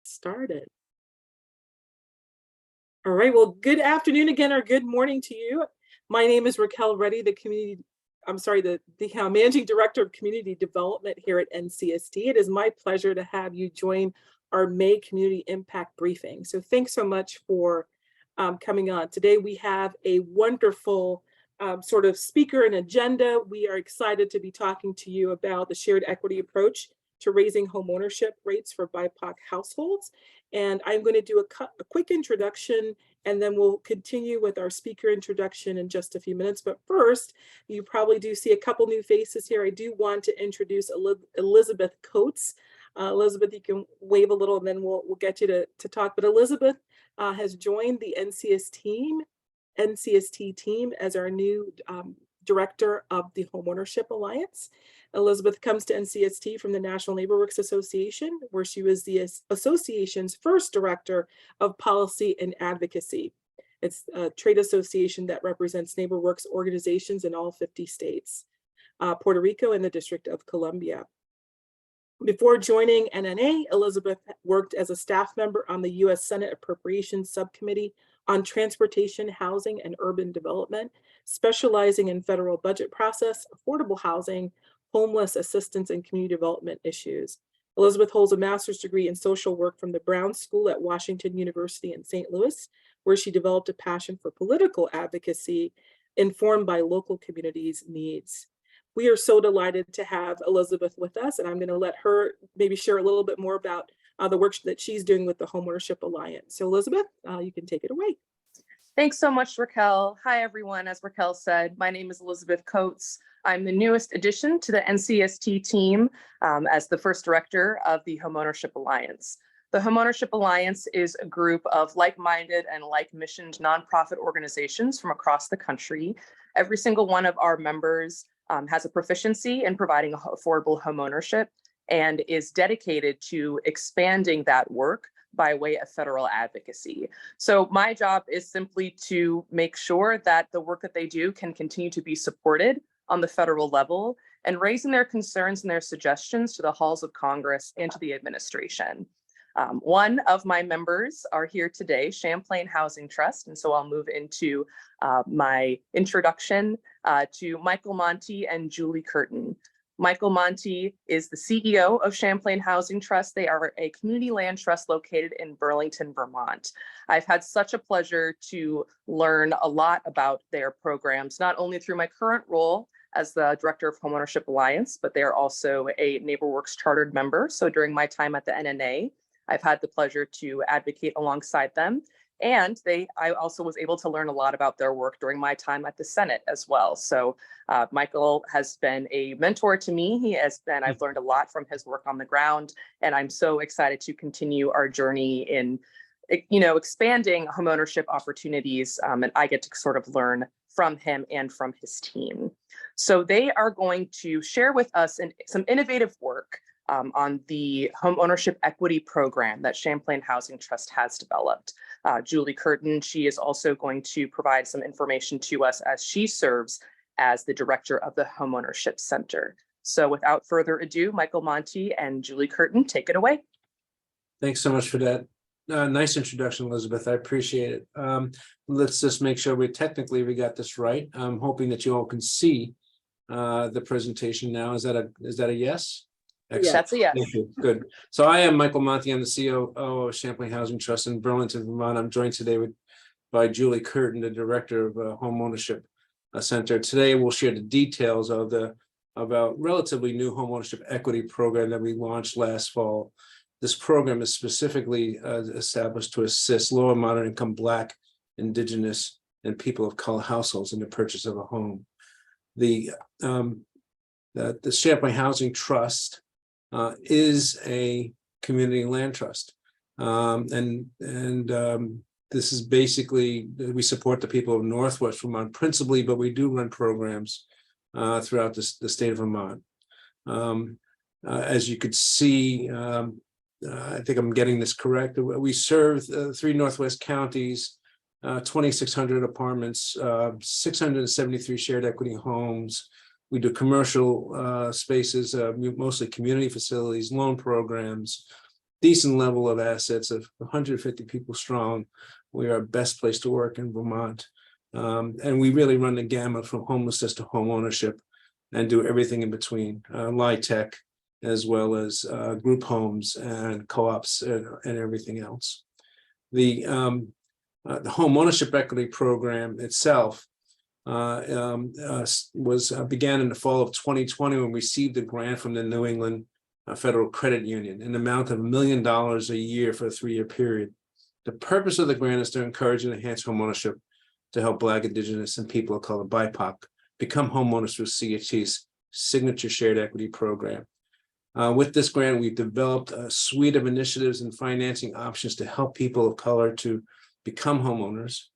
Started. All right, well, good afternoon again, or good morning to you. My name is Raquel Reddy, the Managing Director of Community Development here at NCST. It is my pleasure to have you join our May Community Impact Briefing. So thanks so much for coming on. Today we have a wonderful sort of speaker and agenda. We are excited to be talking to you about the shared equity approach to raising homeownership rates for BIPOC households. And I'm going to do a quick introduction, and then we'll continue with our speaker introduction in just a few minutes. But first, you probably do see a couple new faces here. I do want to introduce Elizabeth Coates. Elizabeth, you can wave a little, and then we'll get you to talk. But Elizabeth has joined the NCST team as our new director of the Homeownership Alliance. Elizabeth comes to NCST from the National NeighborWorks Association, where she was the association's first director of policy and advocacy. It's a trade association that represents NeighborWorks organizations in all 50 states, Puerto Rico, and the District of Columbia. Before joining NNA, Elizabeth worked as a staff member on the U.S. Senate Appropriations Subcommittee on Transportation, Housing, and Urban Development, specializing in federal budget process, affordable housing, homeless assistance, and community development issues. Elizabeth holds a master's degree in social work from the Brown School at Washington University in St. Louis, where she developed a passion for political advocacy informed by local communities' needs. We are so delighted to have Elizabeth with us, and I'm going to let her maybe share a little bit more about the work that she's doing with the Homeownership Alliance. So Elizabeth, you can take it away. Thanks so much, Raquel. Hi, everyone. As Raquel said, my name is Elizabeth Coates. I'm the newest addition to the NCST team as the first director of the Homeownership Alliance. The Homeownership Alliance is a group of like-minded and like-missioned nonprofit organizations from across the country. Every single one of our members has a proficiency in providing affordable homeownership and is dedicated to expanding that work by way of federal advocacy. So my job is simply to make sure that the work that they do can continue to be supported on the federal level and raising their concerns and their suggestions to the halls of Congress and to the administration. One of my members are here today, Champlain Housing Trust, and so I'll move into my introduction to Michael Monte and Julie Curtin. Michael Monte is the CEO of Champlain Housing Trust. They are a community land trust located in Burlington, Vermont. I've had such a pleasure to learn a lot about their programs, not only through my current role as the director of Homeownership Alliance, but they are also a NeighborWorks chartered member. So during my time at the NNA, I've had the pleasure to advocate alongside them. And I also was able to learn a lot about their work during my time at the Senate as well. So Michael has been a mentor to me. I've learned a lot from his work on the ground, and I'm so excited to continue our journey in, expanding homeownership opportunities. And I get to sort of learn from him and from his team. So they are going to share with us some innovative work on the Homeownership Equity Program that Champlain Housing Trust has developed. Julie Curtin, she is also going to provide some information to us as she serves as the director of the Homeownership Center. So without further ado, Michael Monte and Julie Curtin, take it away. Thanks so much for that. Nice introduction, Elizabeth. I appreciate it. Let's just make sure we got this right. I'm hoping that you all can see the presentation now. Is that a yes? Excellent. That's a yes. Thank you. Good. So I am Michael Monte. I'm the CEO of Champlain Housing Trust in Burlington, Vermont. I'm joined today by Julie Curtin, the director of Homeownership Center. Today we'll share the details of our relatively new Homeownership Equity Program that we launched last fall. This program is specifically established to assist low and moderate income Black, Indigenous, and people of color households in the purchase of a home. The Champlain Housing Trust is a community land trust, and this is basically, we support the people of Northwest Vermont principally, but we do run programs throughout the state of Vermont. As you could see, I think I'm getting this correct. We serve 3 Northwest counties, 2,600 apartments, 673 shared equity homes. We do commercial spaces, mostly community facilities, loan programs, decent level of assets of 150 people strong. We are best place to work in Vermont. And we really run the gamut from homelessness to home ownership and do everything in between, LIHTC, as well as group homes and co-ops and everything else. The Homeownership Equity Program itself began in the fall of 2020 when we received a grant from the New England Federal Credit Union, an amount of $1 million a year for a 3-year period. The purpose of the grant is to encourage and enhance homeownership to help Black, Indigenous, and people of color, BIPOC, become homeowners through CHT's signature shared equity program. With this grant, we've developed a suite of initiatives and financing options to help people of color to become homeowners.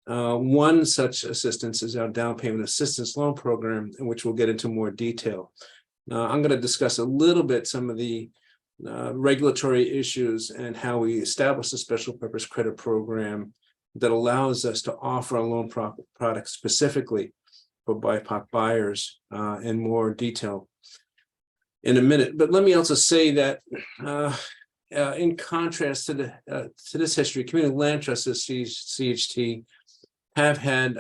One such assistance is our down payment assistance loan program, in which we'll get into more detail. I'm going to discuss a little bit some of the regulatory issues and how we establish a special purpose credit program that allows us to offer a loan product specifically for BIPOC buyers in more detail in a minute. But let me also say that in contrast to this history, Community Land Trust, CHT, have had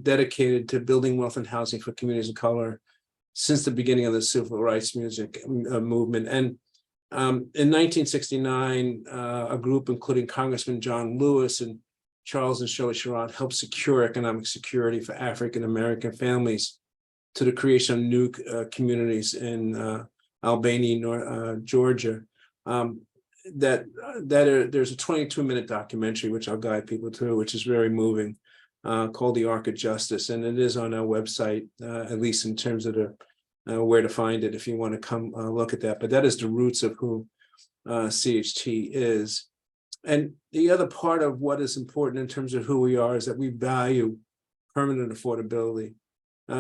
dedicated to building wealth and housing for communities of color since the beginning of the civil rights movement. And in 1969, a group including Congressman John Lewis and Charles and Shirley Sherrod helped secure economic security for African-American families to the creation of new communities in Albany, Georgia. There's a 22-minute documentary, which I'll guide people through, which is very moving, called The Arc of Justice. And it is on our website, at least in terms of the where to find it if you want to come look at that. But that is the roots of who CHT is. And the other part of what is important in terms of who we are is that we value permanent affordability.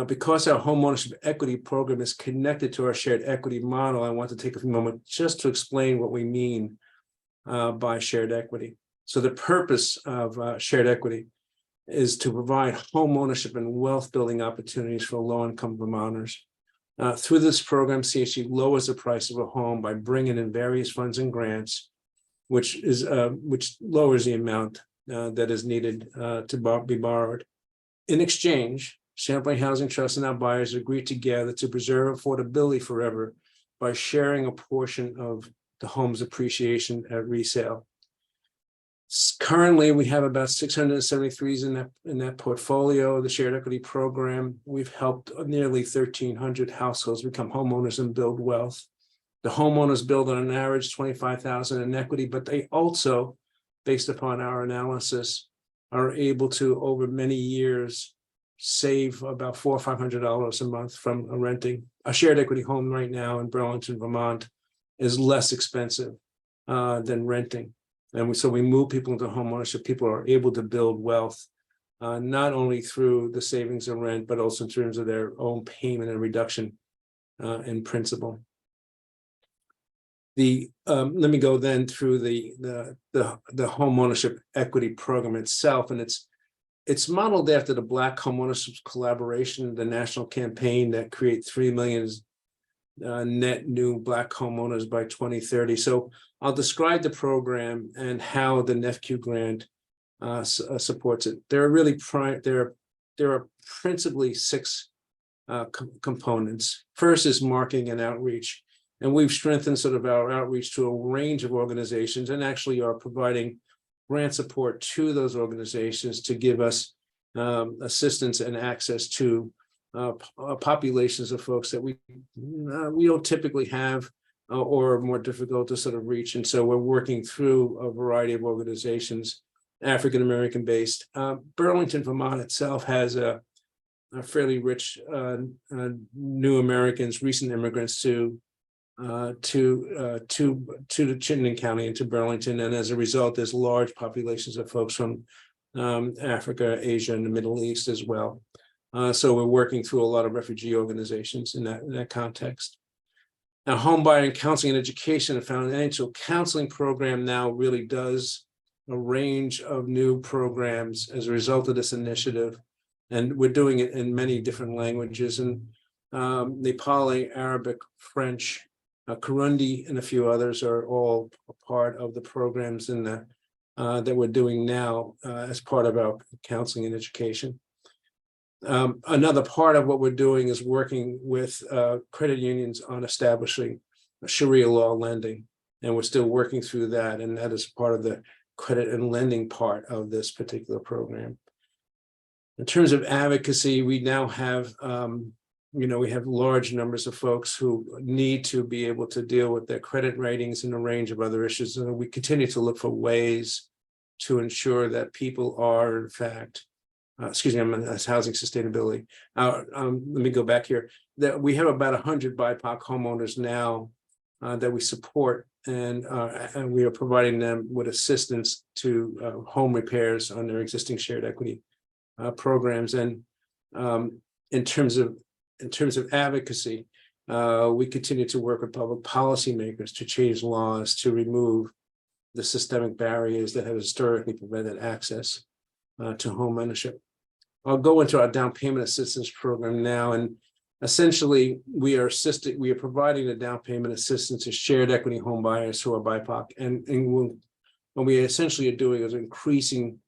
Because our homeownership equity program is connected to our shared equity model, I want to take a moment just to explain what we mean by shared equity. So the purpose of shared equity is to provide homeownership and wealth building opportunities for low-income Vermonters. Through this program, CHG lowers the price of a home by bringing in various funds and grants, which lowers the amount that is needed to be borrowed. In exchange, Champlain Housing Trust and our buyers agreed together to preserve affordability forever by sharing a portion of the home's appreciation at resale. Currently, we have about 673s in that portfolio, the shared equity program. We've helped nearly 1,300 households become homeowners and build wealth. The homeowners build on an average $25,000 in equity, but they also, based upon our analysis, are able to, over many years, save about $400 or $500 a month from renting. A shared equity home right now in Burlington, Vermont, is less expensive than renting. And so we move people into homeownership. People are able to build wealth, not only through the savings of rent, but also in terms of their own payment and reduction in principal. Let me go then through the homeownership equity program itself, and it's modeled after the Black Homeownership Collaboration, the national campaign that create 3 million net new Black homeowners by 2030. So I'll describe the program and how the NEFQ grant supports it. There are principally 6 components. First is marketing and outreach. And we've strengthened sort of our outreach to a range of organizations and actually are providing grant support to those organizations to give us assistance and access to populations of folks that we don't typically have or are more difficult to sort of reach. And so we're working through a variety of organizations, African-American based. Burlington, Vermont itself has a fairly rich new Americans, recent immigrants to the Chittenden County and to Burlington. And as a result, there's large populations of folks from Africa, Asia, and the Middle East as well. So we're working through a lot of refugee organizations in that context. Now, home buying, counseling, and education, a financial counseling program now really does a range of new programs as a result of this initiative. And we're doing it in many different languages, and Nepali, Arabic, French, Kurundi and a few others are all a part of the programs in the that we're doing now as part of our counseling and education. Another part of what we're doing is working with credit unions on establishing Sharia law lending, and we're still working through that, and that is part of the credit and lending part of this particular program. In terms of advocacy, we now have, we have large numbers of folks who need to be able to deal with their credit ratings and a range of other issues, and we continue to look for ways to ensure that people are, in fact, as housing sustainability. Let me go back here. That we have about 100 BIPOC homeowners now that we support, and we are providing them with assistance to home repairs on their existing shared equity programs. And in terms of advocacy, we continue to work with public policymakers to change laws to remove the systemic barriers that have historically prevented access to home ownership. I'll go into our down payment assistance program now, and essentially we are providing the down payment assistance to shared equity home buyers who are BIPOC, and what we essentially are doing is increasing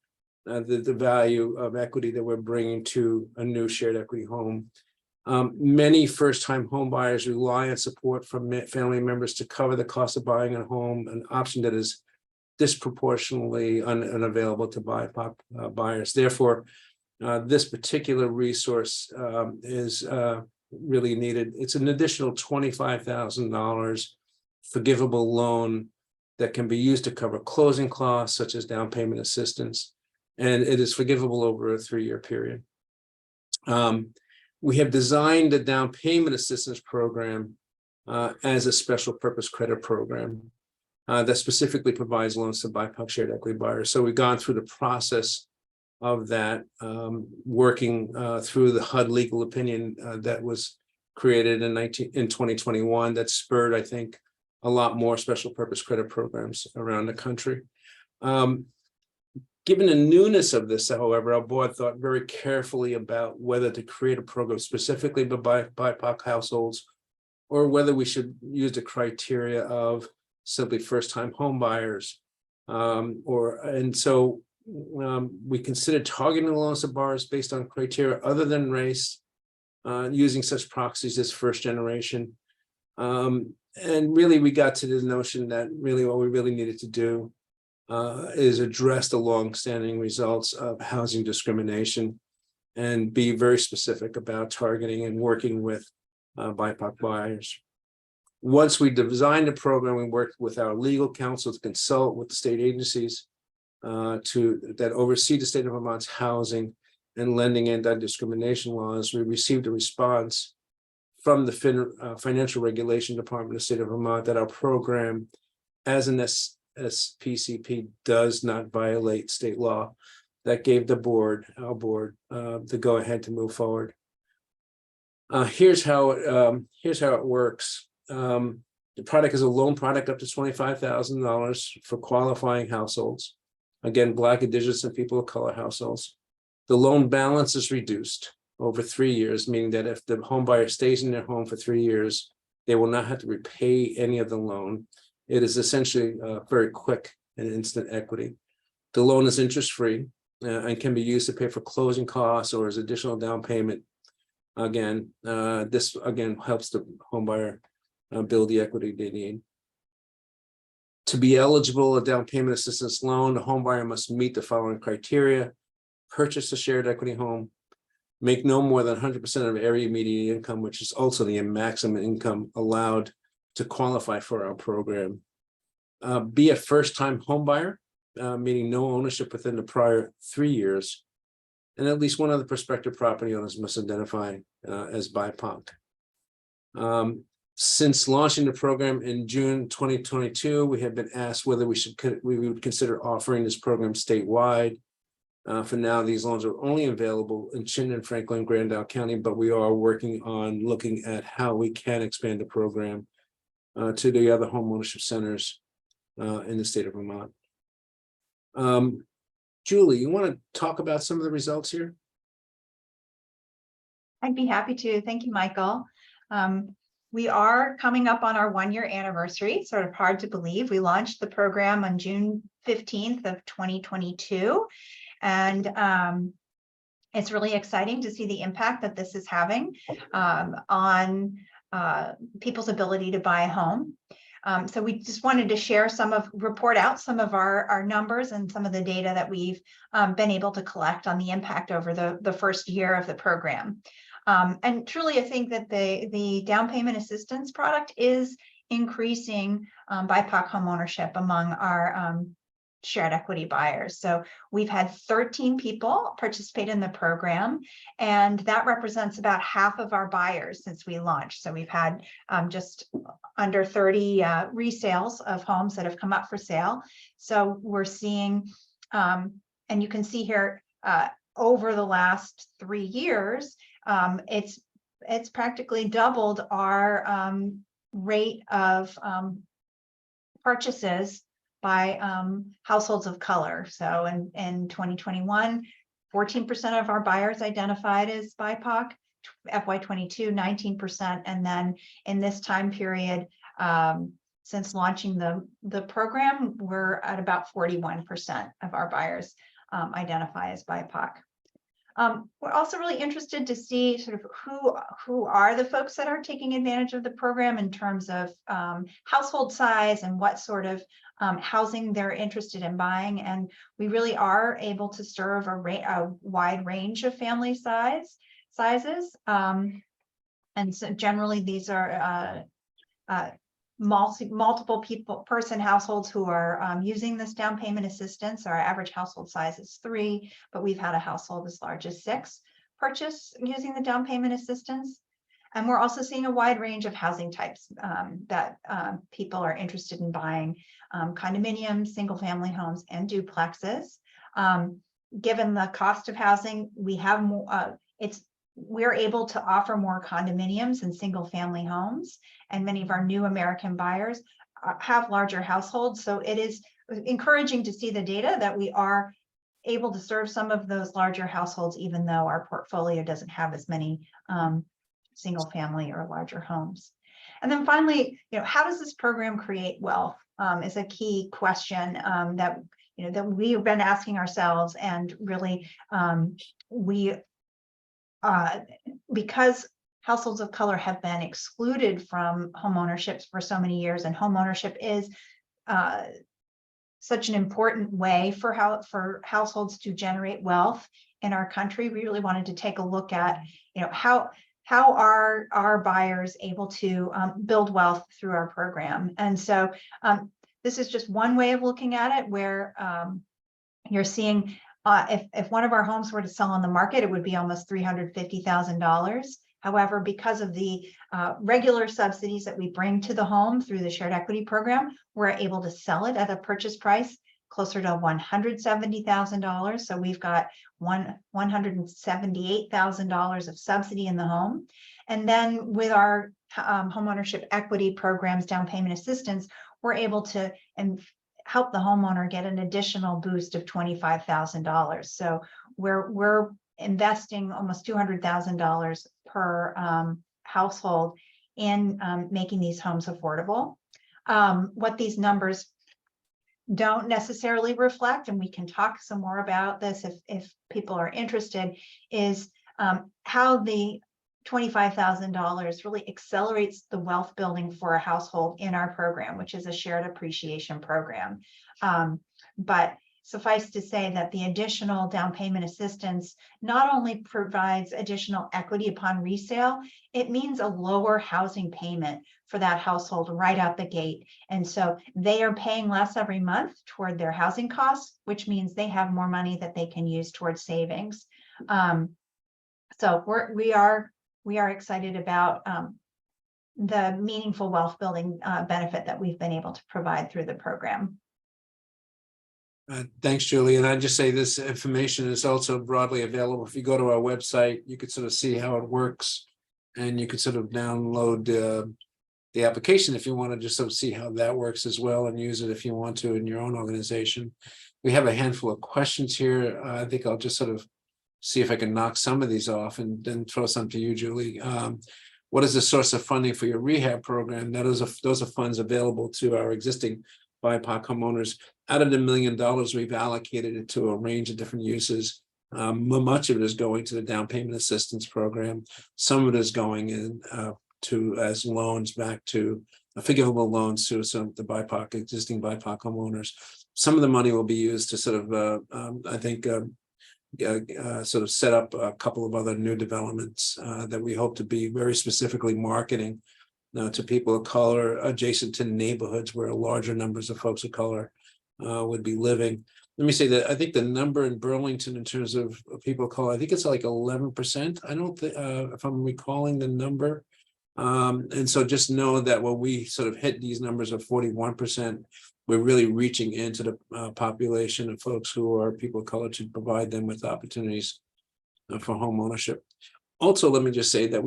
the value of equity that we're bringing to a new shared equity home. Many first-time home buyers rely on support from family members to cover the cost of buying a home, an option that is disproportionately unavailable to BIPOC buyers. Therefore, this particular resource is really needed. It's an additional $25,000 forgivable loan that can be used to cover closing costs such as down payment assistance, and it is forgivable over a 3-year period. We have designed the down payment assistance program as a special purpose credit program that specifically provides loans to BIPOC shared equity buyers. So we've gone through the process of that, working through the HUD legal opinion that was created in 2021 that spurred, I think, a lot more special purpose credit programs around the country. Given the newness of this, however, our board thought very carefully about whether to create a program specifically for BIPOC households, or whether we should use the criteria of simply first-time home buyers. So we considered targeting loans to borrowers based on criteria other than race, using such proxies as first generation. And really, we got to the notion that really what we really needed to do is address the long-standing results of housing discrimination and be very specific about targeting and working with BIPOC buyers. Once we designed the program, we worked with our legal counsel to consult with the state agencies that oversee the state of Vermont's housing and lending anti-discrimination laws. We received a response from the Financial Regulation Department of the state of Vermont that our program, as an SPCP, does not violate state law. That gave our board, the go ahead to move forward. Here's how it works. The product is a loan product up to $25,000 for qualifying households. Again, Black, Indigenous, and people of color households. The loan balance is reduced over 3 years, meaning that if the home buyer stays in their home for 3 years, they will not have to repay any of the loan. It is essentially very quick and instant equity. The loan is interest-free and can be used to pay for closing costs or as additional down payment. Again, this helps the home buyer build the equity they need. To be eligible a down payment assistance loan, the home buyer must meet the following criteria: purchase a shared equity home, make no more than 100% of area median income, which is also the maximum income allowed to qualify for our program. Be a first-time home buyer, meaning no ownership within the prior 3 years, and at least one of the prospective property owners must identify as BIPOC. Since launching the program in June 2022, we have been asked whether we would consider offering this program statewide. For now, these loans are only available in Chittenden, Franklin, Grand Isle County, but we are working on looking at how we can expand the program to the other homeownership centers in the state of Vermont. Julie, you want to talk about some of the results here? I'd be happy to. Thank you, Michael. We are coming up on our 1-year anniversary, sort of hard to believe. We launched the program on June 15th of 2022. And it's really exciting to see the impact that this is having on people's ability to buy a home. So we just wanted to report out some of our numbers and some of the data that we've been able to collect on the impact over the first year of the program. And truly, I think that the down payment assistance product is increasing BIPOC homeownership among our shared equity buyers. So we've had 13 people participate in the program, and that represents about half of our buyers since we launched. So we've had just under 30 resales of homes that have come up for sale. So we're seeing, and you can see here, over the last 3 years, it's practically doubled our rate of purchases by households of color. So in 2021, 14% of our buyers identified as BIPOC, FY22, 19%. And then in this time period, since launching the program, we're at about 41% of our buyers identify as BIPOC. We're also really interested to see sort of who are the folks that are taking advantage of the program in terms of household size and what sort of housing they're interested in buying. And we really are able to serve a wide range of family sizes. And so generally these are multiple person households who are using this down payment assistance. Our average household size is 3, but we've had a household as large as 6 purchase using the down payment assistance. And we're also seeing a wide range of housing types that people are interested in buying: condominiums, single family homes, and duplexes. Given the cost of housing, we have more, we're able to offer more condominiums and single family homes, and many of our new American buyers have larger households. So it is encouraging to see the data that we are able to serve some of those larger households, even though our portfolio doesn't have as many single family or larger homes. And then finally, how does this program create wealth is a key question that we've been asking ourselves. And really, because households of color have been excluded from homeownership for so many years, and homeownership is such an important way for households to generate wealth in our country, we really wanted to take a look at how are our buyers able to build wealth through our program. And so this is just one way of looking at it, where you're seeing if one of our homes were to sell on the market, it would be almost $350,000. However, because of the regular subsidies that we bring to the home through the shared equity program, we're able to sell it at a purchase price closer to $170,000. So we've got $178,000 of subsidy in the home. And then with our homeownership equity programs, down payment assistance, we're able to help the homeowner get an additional boost of $25,000. So we're investing almost $200,000 per household in making these homes affordable. What these numbers don't necessarily reflect, and we can talk some more about this if people are interested, is how the $25,000 really accelerates the wealth building for a household in our program, which is a shared appreciation program. But suffice to say that the additional down payment assistance not only provides additional equity upon resale, it means a lower housing payment for that household right out the gate. And so they are paying less every month toward their housing costs, which means they have more money that they can use towards savings. So we are excited about the meaningful wealth building benefit that we've been able to provide through the program. Thanks, Julie. And I'd just say this information is also broadly available. If you go to our website, you could sort of see how it works, and you could sort of download the application if you want to just sort of see how that works as well, and use it if you want to in your own organization. We have a handful of questions here. I think I'll just sort of see if I can knock some of these off and then throw some to you, Julie. what is the source of funding for your rehab program? Those are funds available to our existing BIPOC homeowners. Out of the $1 million, we've allocated it to a range of different uses. Much of it is going to the down payment assistance program. Some of it is going in as loans back to forgivable loans to some of the existing BIPOC homeowners. Some of the money will be used to sort of, I think, sort of set up a couple of other new developments that we hope to be very specifically marketing to people of color adjacent to neighborhoods where larger numbers of folks of color would be living. Let me say that I think the number in Burlington in terms of people of color, I think it's like 11%. I don't think, if I'm recalling the number. And so just know that when we sort of hit these numbers of 41%, we're really reaching into the population of folks who are people of color to provide them with opportunities for home ownership. Also, let me just say that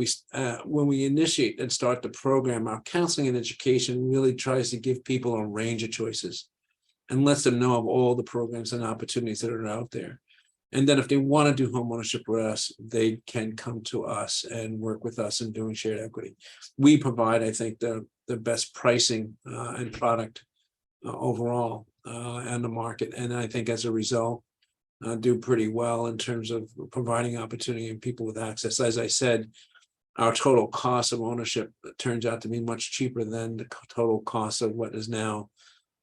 when we initiate and start the program, our counseling and education really tries to give people a range of choices and lets them know of all the programs and opportunities that are out there. And then if they want to do home ownership with us, they can come to us and work with us in doing shared equity. We provide, I think, the best pricing and product overall on the market. And I think as a result, do pretty well in terms of providing opportunity and people with access. As I said, our total cost of ownership turns out to be much cheaper than the total cost of what is now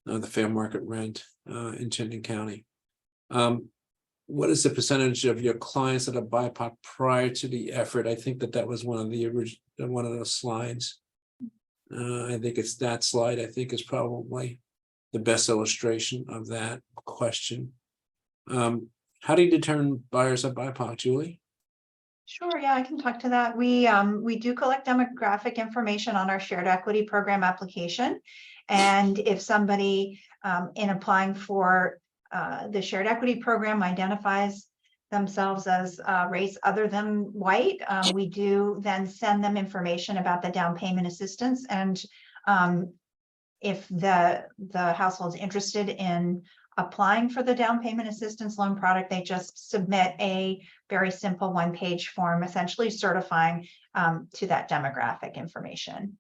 the fair market rent in Chittenden County. What is the percentage of your clients that are BIPOC prior to the effort? I think that was one of those slides. I think it's that slide. I think is probably the best illustration of that question. How do you determine buyers of BIPOC, Julie? Sure, yeah, I can talk to that. We do collect demographic information on our shared equity program application. And if somebody in applying for the shared equity program identifies themselves as race other than white, we do then send them information about the down payment assistance. And if the household is interested in applying for the down payment assistance loan product, they just submit a very simple one-page form, essentially certifying to that demographic information.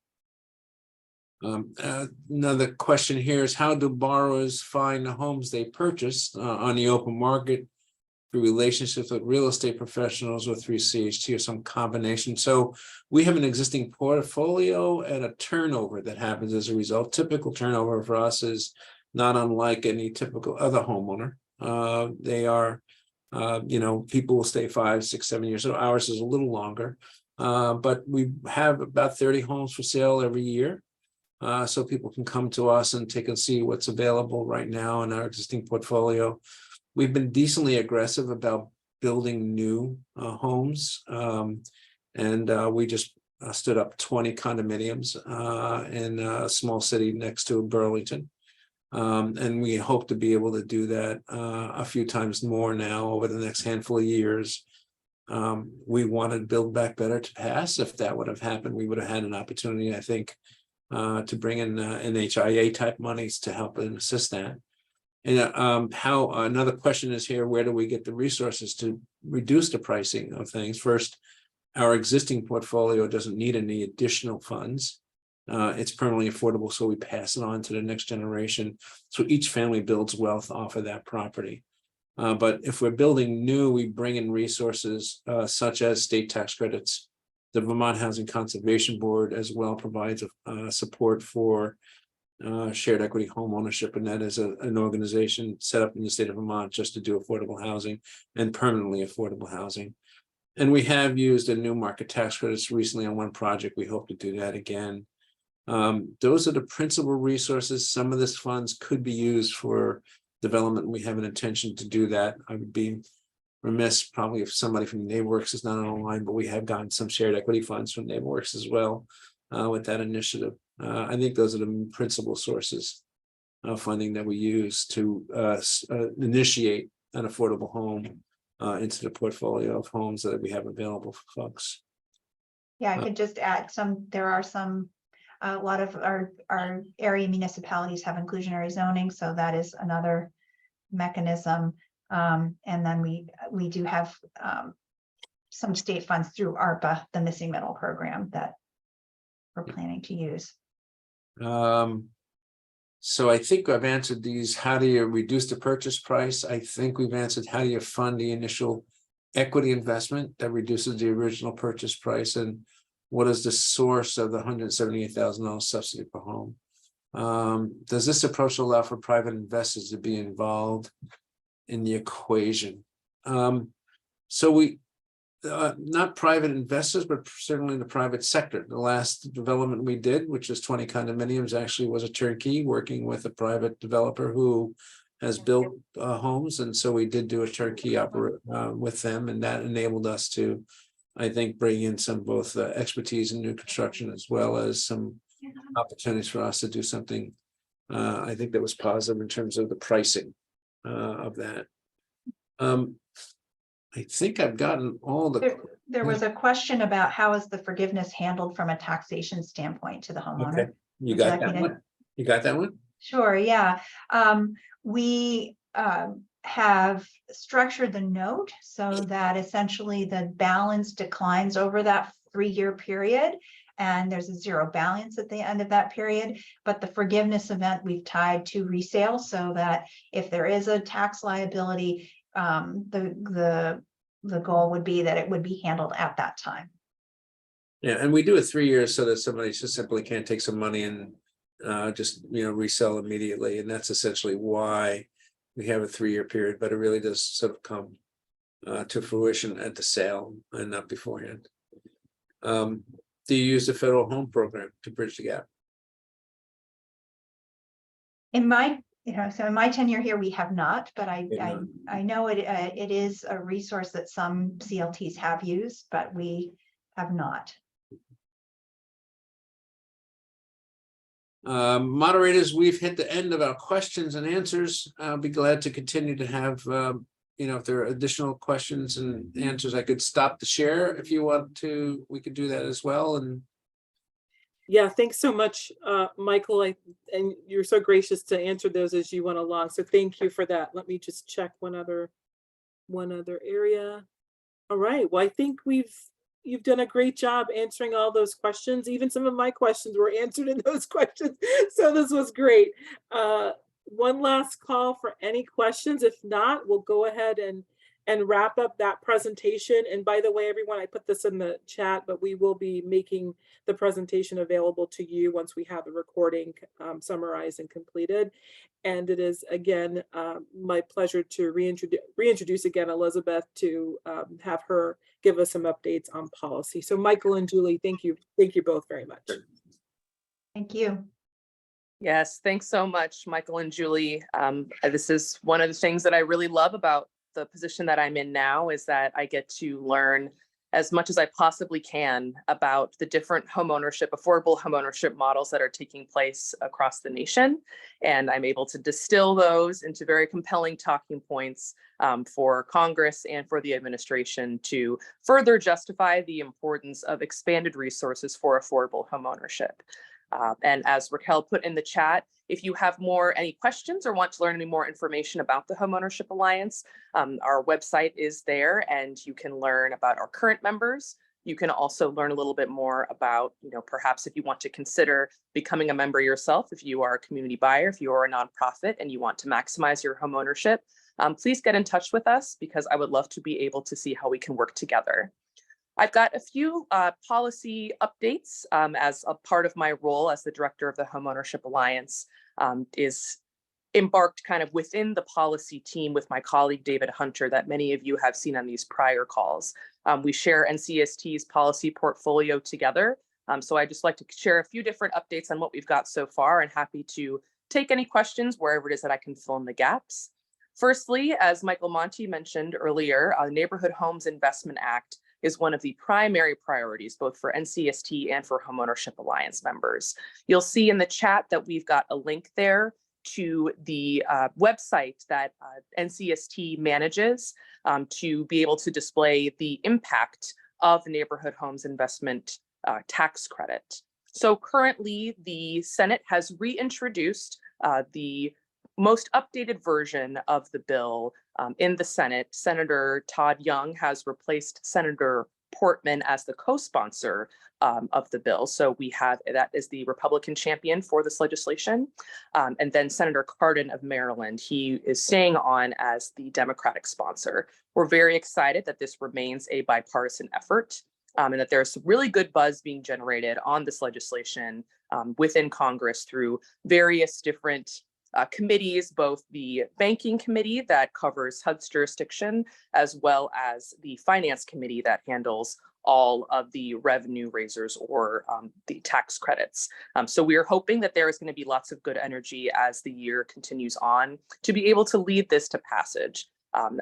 Another question here is, how do borrowers find the homes they purchase on the open market, through relationships with real estate professionals, or through CHT, or some combination? So we have an existing portfolio and a turnover that happens as a result. Typical turnover for us is not unlike any typical other homeowner. They are, people will stay 5, 6, 7 years. So ours is a little longer, but we have about 30 homes for sale every year. So people can come to us and take and see what's available right now in our existing portfolio. We've been decently aggressive about building new homes. And we just stood up 20 condominiums in a small city next to Burlington. And we hope to be able to do that a few times more now over the next handful of years. We wanted Build Back Better to pass. If that would have happened, we would have had an opportunity, I think, to bring in NHIA type monies to help and assist that. And how another question is here, where do we get the resources to reduce the pricing of things? First, our existing portfolio doesn't need any additional funds. It's permanently affordable, so we pass it on to the next generation. So each family builds wealth off of that property. But if we're building new, we bring in resources such as state tax credits. The Vermont Housing Conservation Board as well provides support for shared equity home ownership, and that is an organization set up in the state of Vermont just to do affordable housing and permanently affordable housing. And we have used a new market tax credits recently on one project. We hope to do that again. Those are the principal resources. Some of this funds could be used for development. We have an intention to do that. I would be remiss probably if somebody from NeighborWorks is not on the line, but we have gotten some shared equity funds from NeighborWorks as well with that initiative. I think those are the principal sources of funding that we use to initiate an affordable home into the portfolio of homes that we have available for folks. Yeah, I could just add a lot of our area municipalities have inclusionary zoning, so that is another mechanism. And then we do have some state funds through ARPA, the missing middle program, that we're planning to use. So I think I've answered these. How do you reduce the purchase price? I think we've answered how do you fund the initial equity investment that reduces the original purchase price, and what is the source of the $178,000 subsidy per home? Does this approach allow for private investors to be involved in the equation? So we not private investors, but certainly in the private sector. The last development we did, which was 20 condominiums, actually was a turnkey working with a private developer who has built homes. And so we did do a turnkey with them, and that enabled us to, I think, bring in some both expertise in new construction as well as some opportunities for us to do something. I think that was positive in terms of the pricing of that. I think I've gotten all the. There was a question about how is the forgiveness handled from a taxation standpoint to the homeowner. Okay, you Would got you like that me to- one? You got that one? Sure, yeah. We have structured the note so that essentially the balance declines over that 3-year period, and there's a zero balance at the end of that period. But the forgiveness event we've tied to resale so that if there is a tax liability, the goal would be that it would be handled at that time. Yeah, and we do it 3 years so that somebody just simply can't take some money and just resell immediately, and that's essentially why we have a 3-year period. But it really does sort of come to fruition at the sale and not beforehand. Do you use the federal home program to bridge the gap? In my so in my tenure here, we have not, but I know it is a resource that some CLTs have used, but we have not. Moderators, we've hit the end of our questions and answers. I'll be glad to continue to have, if there are additional questions and answers, I could stop the share if you want to. We could do that as well. And yeah, thanks so much, Michael. And you're so gracious to answer those as you went along. So thank you for that. Let me just check one other area. All right. Well, I think you've done a great job answering all those questions. Even some of my questions were answered in those questions. So this was great. One last call for any questions. If not, we'll go ahead and wrap up that presentation. And by the way, everyone, I put this in the chat, but we will be making the presentation available to you once we have the recording summarized and completed. And it is, again, my pleasure to reintroduce again Elizabeth to have her give us some updates on policy. So Michael and Julie, thank you both very much. Thank you. Yes, thanks so much, Michael and Julie. This is one of the things that I really love about the position that I'm in now, is that I get to learn as much as I possibly can about the different affordable homeownership models that are taking place across the nation. And I'm able to distill those into very compelling talking points for Congress and for the administration to further justify the importance of expanded resources for affordable homeownership. And as Raquel put in the chat, if you have any questions or want to learn any more information about the Homeownership Alliance, our website is there and you can learn about our current members. You can also learn a little bit more about, perhaps if you want to consider becoming a member yourself, if you are a community buyer, if you are a nonprofit and you want to maximize your homeownership, please get in touch with us because I would love to be able to see how we can work together. I've got a few policy updates as a part of my role as the director of the Homeownership Alliance is embarked kind of within the policy team with my colleague, David Hunter, that many of you have seen on these prior calls. We share NCST's policy portfolio together. So I just like to share a few different updates on what we've got so far and happy to take any questions wherever it is that I can fill in the gaps. Firstly, as Michael Monte mentioned earlier, the Neighborhood Homes Investment Act is one of the primary priorities, both for NCST and for Homeownership Alliance members. You'll see in the chat that we've got a link there to the website that NCST manages to be able to display the impact of the Neighborhood Homes Investment Tax Credit. So currently, the Senate has reintroduced the most updated version of the bill in the Senate. Senator Todd Young has replaced Senator Portman as the co-sponsor of the bill. So we have, that is the Republican champion for this legislation. And then Senator Cardin of Maryland, he is staying on as the Democratic sponsor. We're very excited that this remains a bipartisan effort, and that there's really good buzz being generated on this legislation within Congress through various different committees, both the banking committee that covers HUD's jurisdiction, as well as the finance committee that handles all of the revenue raisers or the tax credits. So we are hoping that there is going to be lots of good energy as the year continues on to be able to lead this to passage.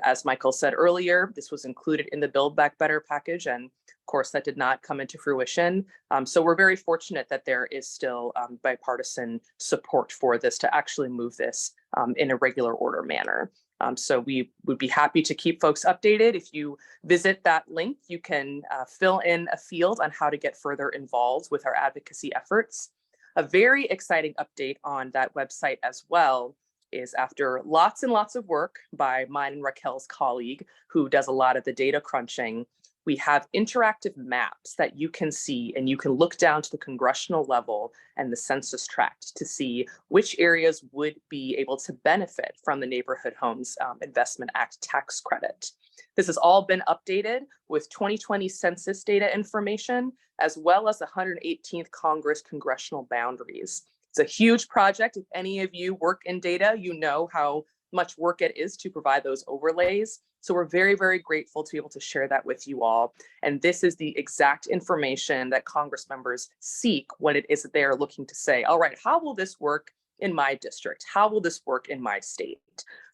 As Michael said earlier, this was included in the Build Back Better package, and of course that did not come into fruition. So we're very fortunate that there is still bipartisan support for this to actually move this in a regular order manner. So we would be happy to keep folks updated. If you visit that link, you can fill in a field on how to get further involved with our advocacy efforts. A very exciting update on that website as well is, after lots and lots of work by mine and Raquel's colleague, who does a lot of the data crunching, we have interactive maps that you can see, and you can look down to the congressional level and the census tract to see which areas would be able to benefit from the Neighborhood Homes Investment Act tax credit. This has all been updated with 2020 census data information, as well as the 118th Congress congressional boundaries. It's a huge project. If any of you work in data, you know how much work it is to provide those overlays. So we're very, very grateful to be able to share that with you all. And this is the exact information that Congress members seek when it is that they're looking to say, all right, how will this work in my district? How will this work in my state?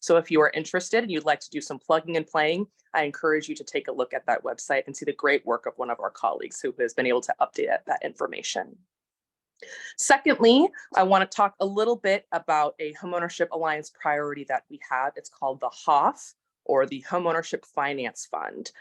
So if you are interested and you'd like to do some plugging and playing, I encourage you to take a look at that website and see the great work of one of our colleagues who has been able to update that information. Secondly, I want to talk a little bit about a Homeownership Alliance priority that we have. It's called the HOF, or the Homeownership Finance Fund.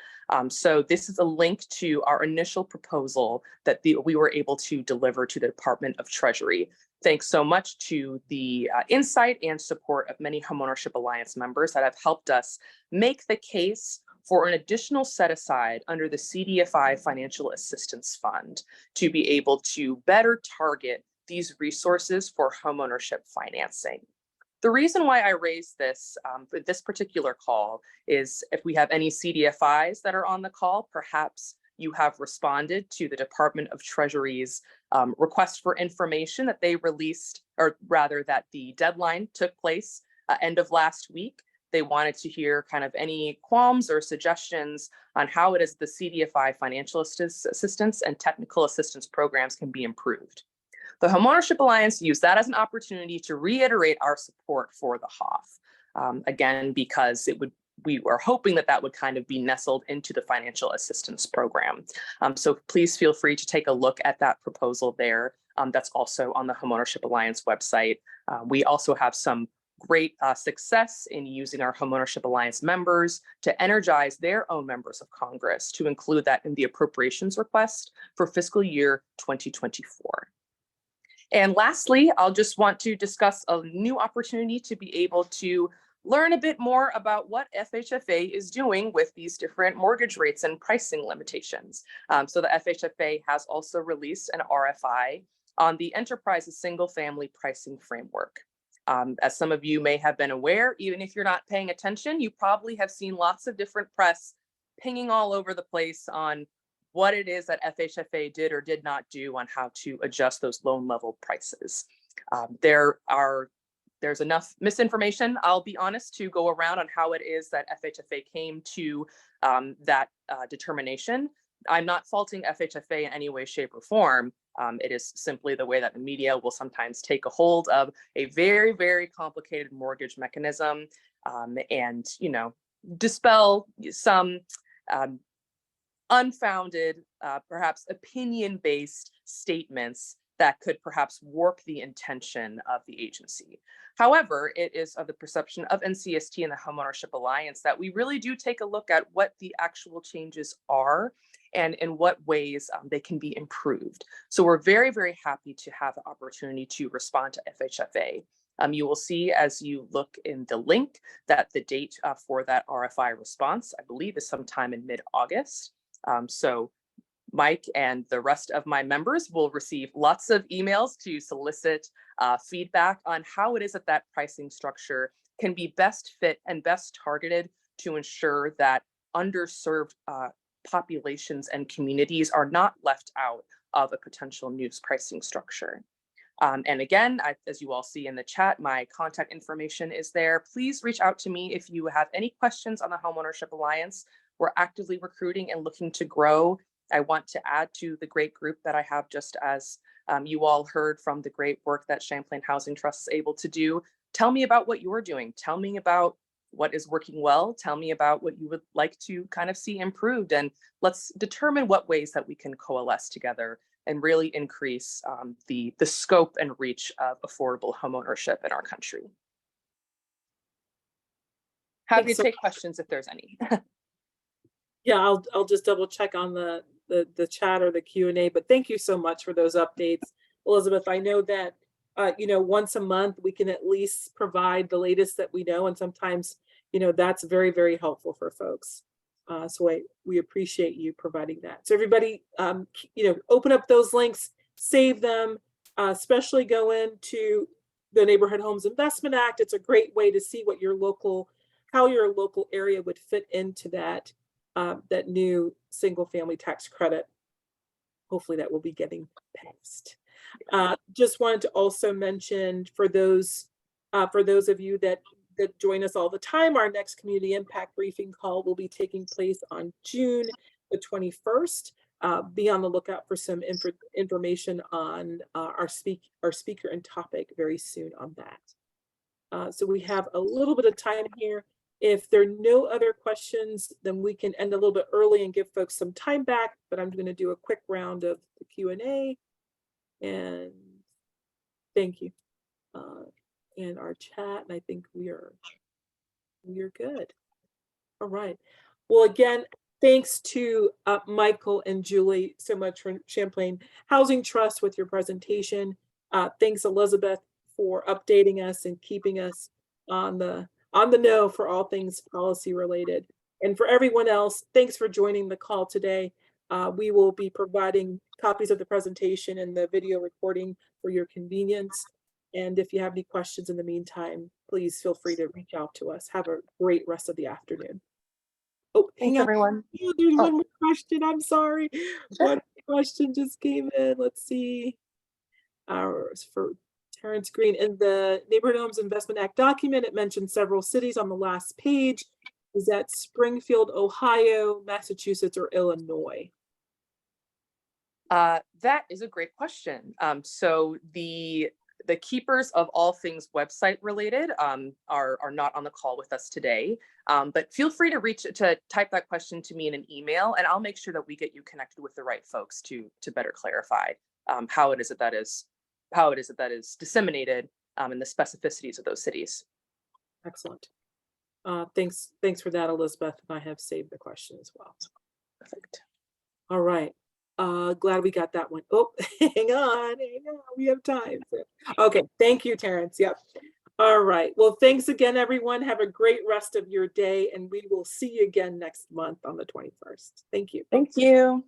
So this is a link to our initial proposal that we were able to deliver to the Department of Treasury. Thanks so much to the insight and support of many Homeownership Alliance members that have helped us make the case for an additional set aside under the CDFI Financial Assistance Fund to be able to better target these resources for homeownership financing. The reason why I raised this for this particular call is, if we have any CDFIs that are on the call, perhaps you have responded to the Department of Treasury's request for information that they released, or rather that the deadline took place end of last week. They wanted to hear kind of any qualms or suggestions on how it is the CDFI financial assistance and technical assistance programs can be improved. The Homeownership Alliance used that as an opportunity to reiterate our support for the HOF. Again, because we were hoping that that would kind of be nestled into the financial assistance program. So please feel free to take a look at that proposal there. That's also on the Homeownership Alliance website. We also have some great success in using our Homeownership Alliance members to energize their own members of Congress to include that in the appropriations request for fiscal year 2024. And lastly, I'll just want to discuss a new opportunity to be able to learn a bit more about what FHFA is doing with these different mortgage rates and pricing limitations. So the FHFA has also released an RFI on the Enterprise's single family pricing framework. As some of you may have been aware, even if you're not paying attention, you probably have seen lots of different press pinging all over the place on what it is that FHFA did or did not do on how to adjust those loan level prices. There's enough misinformation, I'll be honest, to go around on how it is that FHFA came to that determination. I'm not faulting FHFA in any way, shape, or form. It is simply the way that the media will sometimes take a hold of a very, very complicated mortgage mechanism and, dispel some unfounded, perhaps opinion-based statements that could perhaps warp the intention of the agency. However, it is of the perception of NCST and the Homeownership Alliance that we really do take a look at what the actual changes are and in what ways they can be improved. So we're very, very happy to have the opportunity to respond to FHFA. You will see as you look in the link that the date for that RFI response, I believe, is sometime in mid-August. So Mike and the rest of my members will receive lots of emails to solicit feedback on how it is that that pricing structure can be best fit and best targeted to ensure that underserved populations and communities are not left out of a potential new pricing structure. And again, as you all see in the chat, my contact information is there. Please reach out to me if you have any questions on the Homeownership Alliance. We're actively recruiting and looking to grow. I want to add to the great group that I have, just as you all heard from the great work that Champlain Housing Trust is able to do. Tell me about what you're doing. Tell me about what is working well. Tell me about what you would like to kind of see improved, and let's determine what ways that we can coalesce together and really increase the scope and reach of affordable homeownership in our country. Happy to take questions if there's any. Yeah, I'll just double check on the chat or the Q&A, but thank you so much for those updates. Elizabeth, I know that once a month we can at least provide the latest that we know, and sometimes that's very, very helpful for folks. So we appreciate you providing that. So everybody, open up those links, save them, especially go into the Neighborhood Homes Investment Act. It's a great way to see what how your local area would fit into that new single family tax credit. Hopefully that will be getting passed. Just wanted to also mention for those of you that join us all the time, our next community impact briefing call will be taking place on June the 21st. Be on the lookout for some information on our speaker and topic very soon on that. So we have a little bit of time here. If there are no other questions, then we can end a little bit early and give folks some time back, but I'm going to do a quick round of the Q&A. And thank you. In our chat, and I think we are good. All right. Well, again, thanks to Michael and Julie so much for Champlain Housing Trust with your presentation. Thanks, Elizabeth, for updating us and keeping us on the know for all things policy related. And for everyone else, thanks for joining the call today. We will be providing copies of the presentation and the video recording for your convenience. And if you have any questions in the meantime, please feel free to reach out to us. Have a great rest of the afternoon. Oh, Thanks, everyone. There's one more question. I'm sorry. Sure. One question just came in. Let's see. Ours for Terrence Green. In the Neighborhood Homes Investment Act document, it mentioned several cities on the last page. Is that Springfield, Ohio, Massachusetts, or Illinois? That is a great question. So the keepers of all things website related are not on the call with us today, but feel free to type that question to me in an email, and I'll make sure that we get you connected with the right folks to better clarify how it is that is disseminated and the specificities of those cities. Excellent. Thanks for that, Elizabeth. And I have saved the question as well. Perfect. All right. Glad we got that one. Oh, hang on. We have time. Okay. Thank you, Terrence. Yep. All right. Well, thanks again, everyone. Have a great rest of your day, and we will see you again next month on the 21st. Thank you. Thank you.